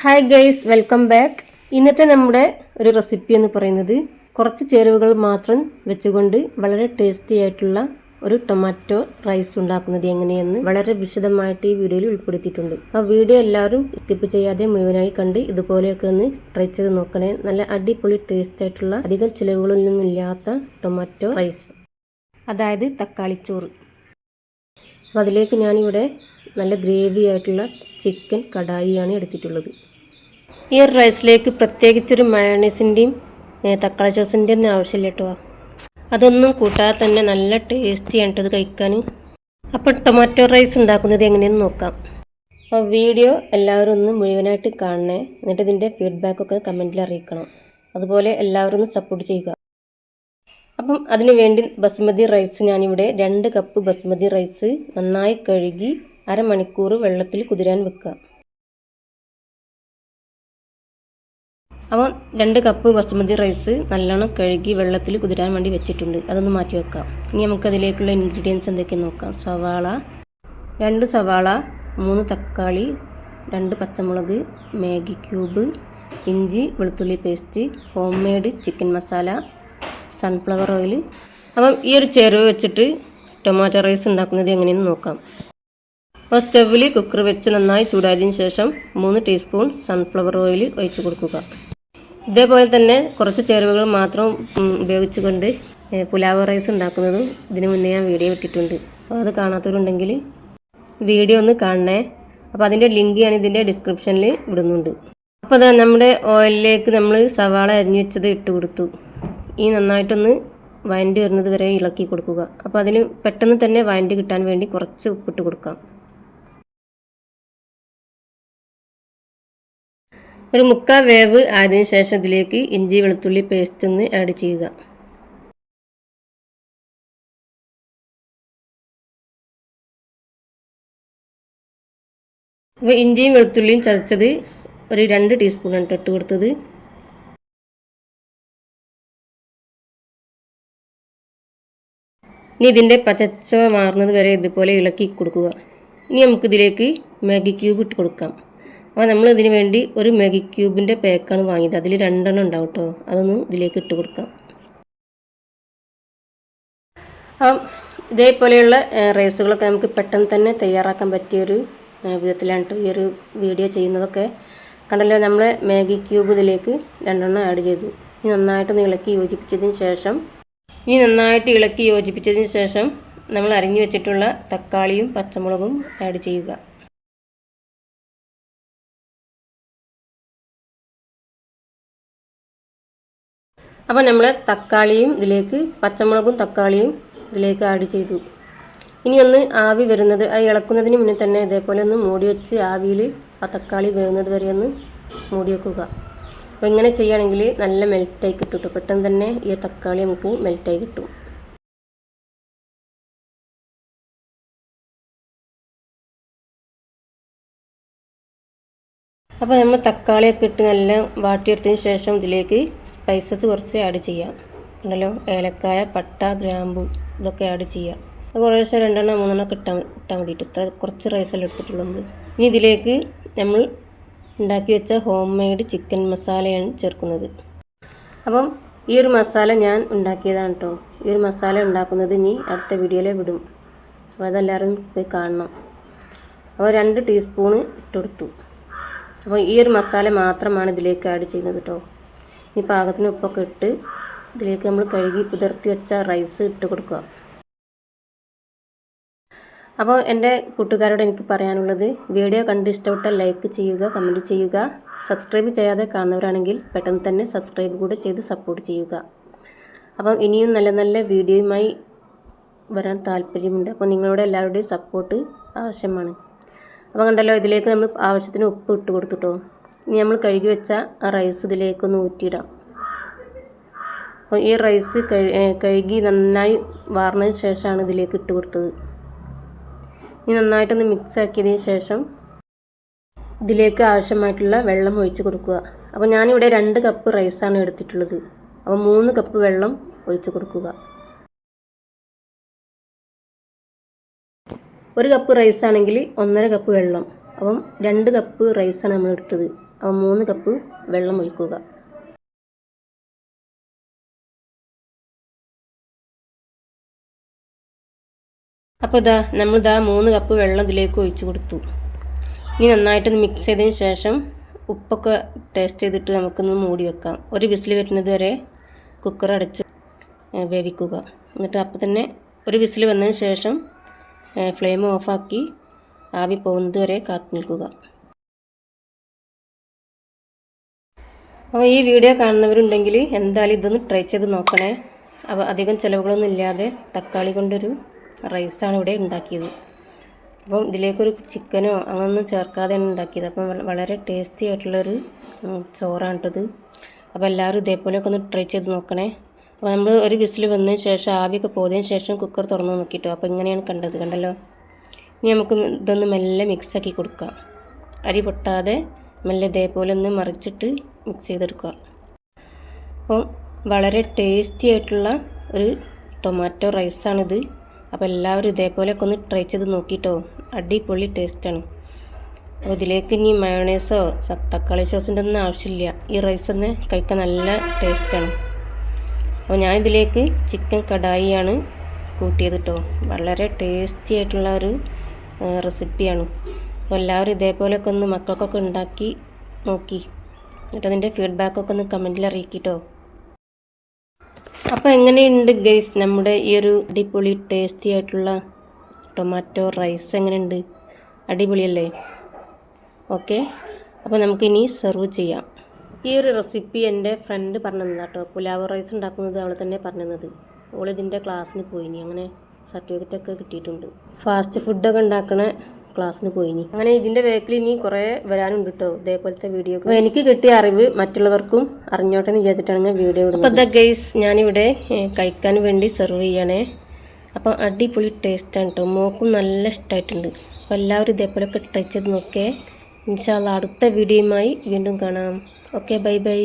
Hi guys, welcome back. ഇന്നത്തെ നമ്മുടെ ഒരു റെസിപ്പി എന്ന് പറയുന്നത് കുറച്ച് ചേരുവകൾ മാത്രം വെച്ചുകൊണ്ട് വളരെ ടേസ്റ്റി ആയിട്ടുള്ള ഒരു ടൊമാറ്റോ റൈസ് ഉണ്ടാക്കുന്നത് എങ്ങനെയെന്ന് വളരെ വിശദമായിട്ട് ഈ വീഡിയോയിൽ ഉൾപ്പെടുത്തിയിട്ടുണ്ട്. ആ വീഡിയോ എല്ലാവരും സ്കിപ്പ് ചെയ്യാതെ മുഴുവനായി കണ്ട് ഇതുപോലെയൊക്കെ ഒന്ന് ട്രൈ ചെയ്ത് നോക്കണേ. നല്ല അടിപൊളി ടേസ്റ്റ് ആയിട്ടുള്ള അധികം ചിലവുകളൊന്നും ഇല്ലാത്ത ടൊമാറ്റോ റൈസ്, അതായത് തക്കാളിച്ചോറ്. അപ്പോൾ അതിലേക്ക് ഞാനിവിടെ നല്ല ഗ്രേവി ആയിട്ടുള്ള ചിക്കൻ കടായിയാണ് എടുത്തിട്ടുള്ളത്. ഈ റൈസിലേക്ക് പ്രത്യേകിച്ചൊരു മയോണൈസിൻ്റെയും തക്കാളി സോസിൻ്റെയും ഒന്നും ആവശ്യമില്ല കേട്ടോ. അതൊന്നും കൂട്ടാതെ തന്നെ നല്ല ടേസ്റ്റിയാണ് കേട്ടോ ഇത് കഴിക്കാൻ. അപ്പോൾ ടൊമാറ്റോ റൈസ് ഉണ്ടാക്കുന്നത് എങ്ങനെയെന്ന് നോക്കാം. അപ്പോൾ വീഡിയോ എല്ലാവരും ഒന്ന് മുഴുവനായിട്ട് കാണണേ. എന്നിട്ട് ഇതിൻ്റെ ഫീഡ്ബാക്കൊക്കെ കമൻറ്റിൽ അറിയിക്കണം. അതുപോലെ എല്ലാവരും ഒന്ന് സപ്പോർട്ട് ചെയ്യുക. അപ്പം അതിന് വേണ്ടി ബസുമതി റൈസ് ഞാനിവിടെ 2 കപ്പ് ബസുമതി റൈസ് നന്നായി കഴുകി അരമണിക്കൂർ വെള്ളത്തിൽ കുതിരാൻ വെക്കുക. അപ്പോൾ 2 കപ്പ് ബസുമതി റൈസ് നല്ലോണം കഴുകി വെള്ളത്തിൽ കുതിരാൻ വേണ്ടി വെച്ചിട്ടുണ്ട്. അതൊന്ന് മാറ്റി വെക്കാം. ഇനി നമുക്കതിലേക്കുള്ള ഇൻഗ്രീഡിയൻസ് എന്തൊക്കെയെന്ന് നോക്കാം. സവാള 2 സവാള, 3 തക്കാളി, 2 പച്ചമുളക്, മാഗി ക്യൂബ്, ഇഞ്ചി വെളുത്തുള്ളി paste, home made chicken masala, sunflower oil. അപ്പം ഈ ഒരു ചേരുവ വെച്ചിട്ട് ടൊമാറ്റോ റൈസ് ഉണ്ടാക്കുന്നത് എങ്ങനെയെന്ന് നോക്കാം. അപ്പോൾ സ്റ്റവിൽ കുക്കർ വെച്ച് നന്നായി ചൂടായതിനു ശേഷം 3 ടീസ്പൂൺ സൺഫ്ലവർ ഓയിൽ ഒഴിച്ചു കൊടുക്കുക. ഇതേപോലെ തന്നെ കുറച്ച് ചേരുവകൾ മാത്രം ഉപയോഗിച്ചുകൊണ്ട് പുലാവ് റൈസ് ഉണ്ടാക്കുന്നതും ഇതിനു മുന്നേ ഞാൻ വീഡിയോ ഇട്ടിട്ടുണ്ട്. അപ്പോൾ അത് കാണാത്തവരുണ്ടെങ്കിൽ വീഡിയോ ഒന്ന് കാണണേ. അപ്പോൾ അതിൻ്റെ ലിങ്ക് ഞാൻ ഇതിൻ്റെ ഡിസ്ക്രിപ്ഷനിൽ ഇടുന്നുണ്ട്. അപ്പോൾ അത് നമ്മുടെ ഓയിലിലേക്ക് നമ്മൾ സവാള അരിഞ്ഞു വെച്ചത് ഇട്ട് കൊടുത്തു. ഈ നന്നായിട്ടൊന്ന് വഴണ്ടി വരുന്നത് വരെ ഇളക്കി കൊടുക്കുക. അപ്പോൾ അതിന് പെട്ടെന്ന് തന്നെ വഴണ്ടി കിട്ടാൻ വേണ്ടി കുറച്ച് ഉപ്പിട്ട് കൊടുക്കാം. ഒരു 3/4 വേവ് ആയതിനു ശേഷം ഇതിലേക്ക് ഇഞ്ചി വെളുത്തുള്ളി പേസ്റ്റ് ഒന്ന് ആഡ് ചെയ്യുക. അപ്പോൾ ഇഞ്ചിയും വെളുത്തുള്ളിയും ചതച്ചത് ഒരു 2 ടീസ്പൂണാണ് ഇട്ട് കൊടുത്തത്. ഇനി ഇതിൻ്റെ പച്ചച്ചവ മാറുന്നത് വരെ ഇതുപോലെ ഇളക്കി കൊടുക്കുക. ഇനി നമുക്കിതിലേക്ക് മാഗി ക്യൂബ് ഇട്ട് കൊടുക്കാം. അപ്പോൾ നമ്മൾ ഇതിന് വേണ്ടി ഒരു മാഗി ക്യൂബിൻ്റെ പാക്കാണ് വാങ്ങിയത്. അതിൽ 2 എണ്ണം ഉണ്ടാവും കേട്ടോ. അതൊന്ന് ഇതിലേക്ക് ഇട്ട് കൊടുക്കാം. അപ്പം ഇതേപോലെയുള്ള റൈസുകളൊക്കെ നമുക്ക് പെട്ടെന്ന് തന്നെ തയ്യാറാക്കാൻ പറ്റിയൊരു വിധത്തിലാണ് കേട്ടോ ഈ ഒരു വീഡിയോ ചെയ്യുന്നതൊക്കെ. കണ്ടല്ലോ, നമ്മൾ മാഗി ക്യൂബ് ഇതിലേക്ക് 2 എണ്ണം ആഡ് ചെയ്തു. ഇനി നന്നായിട്ടൊന്ന് ഇളക്കി യോജിപ്പിച്ചതിന് ശേഷം നമ്മൾ അരിഞ്ഞു വെച്ചിട്ടുള്ള തക്കാളിയും പച്ചമുളകും ആഡ് ചെയ്യുക. അപ്പോൾ നമ്മൾ തക്കാളിയും ഇതിലേക്ക് പച്ചമുളകും തക്കാളിയും ഇതിലേക്ക് ആഡ് ചെയ്തു. ഇനി ഒന്ന് ആവി വരുന്നത് ഇളക്കുന്നതിന് മുന്നേ തന്നെ ഇതേപോലെ ഒന്ന് മൂടി വെച്ച് ആവിയിൽ ആ തക്കാളി വേകുന്നത് വരെ ഒന്ന് മൂടി വെക്കുക. അപ്പോൾ ഇങ്ങനെ ചെയ്യുകയാണെങ്കിൽ നല്ല മെൽറ്റായി കിട്ടും. പെട്ടെന്ന് തന്നെ ഈ തക്കാളി നമുക്ക് മെൽറ്റായി കിട്ടും. അപ്പോൾ നമ്മൾ തക്കാളിയൊക്കെ ഇട്ട് നല്ല വാട്ടിയെടുത്തതിന് ശേഷം ഇതിലേക്ക് സ്പൈസസ് കുറച്ച് ആഡ് ചെയ്യാം. ഉണ്ടല്ലോ, ഏലക്കായ, പട്ട, ഗ്രാമ്പു ഇതൊക്കെ ആഡ് ചെയ്യാം. അത് കുറേശ്ശെ 2 എണ്ണം 3 എണ്ണം ഇട്ടാൽ മതിയിട്ട്. ഇത്ര കുറച്ച് റൈസെല്ലാം എടുത്തിട്ടുള്ളൂ നമ്മൾ. ഇനി ഇതിലേക്ക് നമ്മൾ ഉണ്ടാക്കി വെച്ച ഹോം മെയ്ഡ് ചിക്കൻ മസാലയാണ് ചേർക്കുന്നത്. അപ്പം ഈ ഒരു മസാല ഞാൻ ഉണ്ടാക്കിയതാണ് കേട്ടോ. ഈ ഒരു മസാല ഉണ്ടാക്കുന്നത് ഇനി അടുത്ത വീഡിയോയിൽ വിടും. അപ്പോൾ അതെല്ലാവരും പോയി കാണണം. അപ്പോൾ 2 ടീസ്പൂണ് ഇട്ട് കൊടുത്തു. അപ്പോൾ ഈ ഒരു മസാല മാത്രമാണ് ഇതിലേക്ക് ആഡ് ചെയ്യുന്നത് കേട്ടോ. ഈ പാകത്തിന് ഉപ്പൊക്കെ ഇട്ട് ഇതിലേക്ക് നമ്മൾ കഴുകി പുതിർത്തി വെച്ച റൈസ് ഇട്ട് കൊടുക്കുക. അപ്പോൾ എൻ്റെ കൂട്ടുകാരോട് എനിക്ക് പറയാനുള്ളത്, വീഡിയോ കണ്ട് ഇഷ്ടപ്പെട്ടാൽ ലൈക്ക് ചെയ്യുക, കമൻറ്റ് ചെയ്യുക. സബ്സ്ക്രൈബ് ചെയ്യാതെ കാണുന്നവരാണെങ്കിൽ പെട്ടെന്ന് തന്നെ സബ്സ്ക്രൈബ് കൂടെ ചെയ്ത് സപ്പോർട്ട് ചെയ്യുക. അപ്പം ഇനിയും നല്ല നല്ല വീഡിയോയുമായി വരാൻ താല്പര്യമുണ്ട്. അപ്പോൾ നിങ്ങളുടെ എല്ലാവരുടെയും സപ്പോർട്ട് ആവശ്യമാണ്. അപ്പോൾ കണ്ടല്ലോ, ഇതിലേക്ക് നമ്മൾ ആവശ്യത്തിന് ഉപ്പ് ഇട്ട് കൊടുത്തിട്ടോ. ഇനി നമ്മൾ കഴുകി വെച്ച ആ റൈസ് ഇതിലേക്കൊന്ന് ഊറ്റിയിടാം. അപ്പോൾ ഈ റൈസ് കഴുകി നന്നായി വാർന്നതിന് ശേഷമാണ് ഇതിലേക്ക് ഇട്ട് കൊടുത്തത്. ഇനി നന്നായിട്ടൊന്ന് മിക്സ് ആക്കിയതിന് ശേഷം ഇതിലേക്ക് ആവശ്യമായിട്ടുള്ള വെള്ളം ഒഴിച്ച് കൊടുക്കുക. അപ്പോൾ ഞാനിവിടെ 2 കപ്പ് റൈസാണ് എടുത്തിട്ടുള്ളത്. അപ്പോൾ 3 കപ്പ് വെള്ളം ഒഴിച്ച് കൊടുക്കുക. 1 കപ്പ് റൈസ് ആണെങ്കിൽ 1.5 കപ്പ് വെള്ളം. അപ്പം 2 കപ്പ് റൈസാണ് നമ്മൾ എടുത്തത്. അപ്പം 3 കപ്പ് വെള്ളം ഒഴിക്കുക. അപ്പോൾ നമ്മളിതാ 3 കപ്പ് വെള്ളം ഇതിലേക്ക് ഒഴിച്ച് കൊടുത്തു. ഇനി നന്നായിട്ടൊന്ന് മിക്സ് ചെയ്തതിന് ശേഷം ഉപ്പൊക്കെ ടേസ്റ്റ് ചെയ്തിട്ട് നമുക്കൊന്ന് മൂടി വെക്കാം. ഒരു വിസിൽ വരുന്നത് വരെ കുക്കർ അടച്ച് വേവിക്കുക. എന്നിട്ട് അപ്പോൾ തന്നെ ഒരു വിസിൽ വന്നതിന് ശേഷം ഫ്ലെയിം ഓഫാക്കി ആവി പോകുന്നത് വരെ കാത്തു നിൽക്കുക. അപ്പോൾ ഈ വീഡിയോ കാണുന്നവരുണ്ടെങ്കിൽ എന്തായാലും ഇതൊന്ന് ട്രൈ ചെയ്ത് നോക്കണേ. അപ്പോൾ അധികം ചിലവുകളൊന്നും ഇല്ലാതെ തക്കാളി കൊണ്ടൊരു റൈസാണ് ഇവിടെ ഉണ്ടാക്കിയത്. അപ്പം ഇതിലേക്കൊരു ചിക്കനോ അങ്ങനൊന്നും ചേർക്കാതെയാണ് ഉണ്ടാക്കിയത്. അപ്പം വളരെ ടേസ്റ്റി ആയിട്ടുള്ളൊരു ചോറാണിട്ടത്. അപ്പോൾ എല്ലാവരും ഇതേപോലെയൊക്കെ ഒന്ന് ട്രൈ ചെയ്ത് നോക്കണേ. അപ്പോൾ നമ്മൾ ഒരു വിസിൽ വന്നതിന് ശേഷം ആവിയൊക്കെ പോയതിന് ശേഷം കുക്കർ തുറന്ന് നോക്കിയിട്ടോ. അപ്പോൾ ഇങ്ങനെയാണ് കണ്ടല്ലോ. ഇനി നമുക്ക് ഇതൊന്ന് മെല്ലെ മിക്സാക്കി കൊടുക്കാം. അരി പൊട്ടാതെ മെല്ലെ ഇതേപോലെ ഒന്ന് മറിച്ചിട്ട് മിക്സ് ചെയ്തെടുക്കുക. അപ്പം വളരെ ടേസ്റ്റി ആയിട്ടുള്ള ഒരു ടൊമാറ്റോ റൈസാണിത്. അപ്പോൾ എല്ലാവരും ഇതേപോലെയൊക്കെ ഒന്ന് ട്രൈ ചെയ്ത് നോക്കിയിട്ടോ. അടിപൊളി ടേസ്റ്റാണ്. അപ്പോൾ ഇതിലേക്ക് ഇനി മയോണൈസോ തക്കാളി സോസിൻ്റെ ഒന്നും ആവശ്യമില്ല. ഈ റൈസ് തന്നെ കഴിക്കാൻ നല്ല ടേസ്റ്റാണ്. അപ്പോൾ ഞാനിതിലേക്ക് ചിക്കൻ കടായിയാണ് കൂട്ടിയത് കേട്ടോ. വളരെ ടേസ്റ്റി ആയിട്ടുള്ള ഒരു റെസിപ്പിയാണ്. അപ്പോൾ എല്ലാവരും ഇതേപോലെയൊക്കെ ഒന്ന് മക്കൾക്കൊക്കെ ഉണ്ടാക്കി നോക്കി എന്നിട്ട് അതിൻ്റെ ഫീഡ്ബാക്കൊക്കെ ഒന്ന് കമൻറ്റിൽ അറിയിക്കിട്ടോ. അപ്പോൾ എങ്ങനെയുണ്ട് ഗൈസ് നമ്മുടെ ഈ ഒരു അടിപൊളി ടേസ്റ്റി ആയിട്ടുള്ള ടൊമാറ്റോ റൈസ് എങ്ങനെയുണ്ട്? അടിപൊളിയല്ലേ? ഓക്കെ, അപ്പോൾ നമുക്കിനി സെർവ് ചെയ്യാം. ഈ ഒരു റെസിപ്പി എൻ്റെ ഫ്രണ്ട് പറഞ്ഞു തന്നതാണ് കേട്ടോ. പുലാവ് റൈസ് ഉണ്ടാക്കുന്നത് അവൾ തന്നെ പറഞ്ഞു തന്നത്. അവൾ ഇതിൻ്റെ ക്ലാസ്സിന് പോയിനി. അങ്ങനെ സർട്ടിഫിക്കറ്റൊക്കെ കിട്ടിയിട്ടുണ്ട്. ഫാസ്റ്റ് ഫുഡൊക്കെ ഉണ്ടാക്കണ ക്ലാസ്സിന് പോയിനി. അങ്ങനെ ഇതിൻ്റെ വേക്കിൽ ഇനി കുറേ വരാനുണ്ട് കേട്ടോ ഇതേപോലത്തെ വീഡിയോ. അപ്പോൾ എനിക്ക് കിട്ടിയ അറിവ് മറ്റുള്ളവർക്കും അറിഞ്ഞോട്ടെ എന്ന് വിചാരിച്ചിട്ടാണ് ഞാൻ വീഡിയോ ഇടുന്നത്. അപ്പോൾ ഗൈസ് ഞാനിവിടെ കഴിക്കാൻ വേണ്ടി സെർവ് ചെയ്യണേ. അപ്പം അടിപൊളി ടേസ്റ്റാണ് കേട്ടോ. മോക്കും നല്ല ഇഷ്ടമായിട്ടുണ്ട്. അപ്പോൾ എല്ലാവരും ഇതേപോലെയൊക്കെ ട്രൈ ചെയ്ത് നോക്കേ. ഇൻഷാ അല്ലാഹ് അടുത്ത വീഡിയോയുമായി വീണ്ടും കാണാം. Okay, bye bye.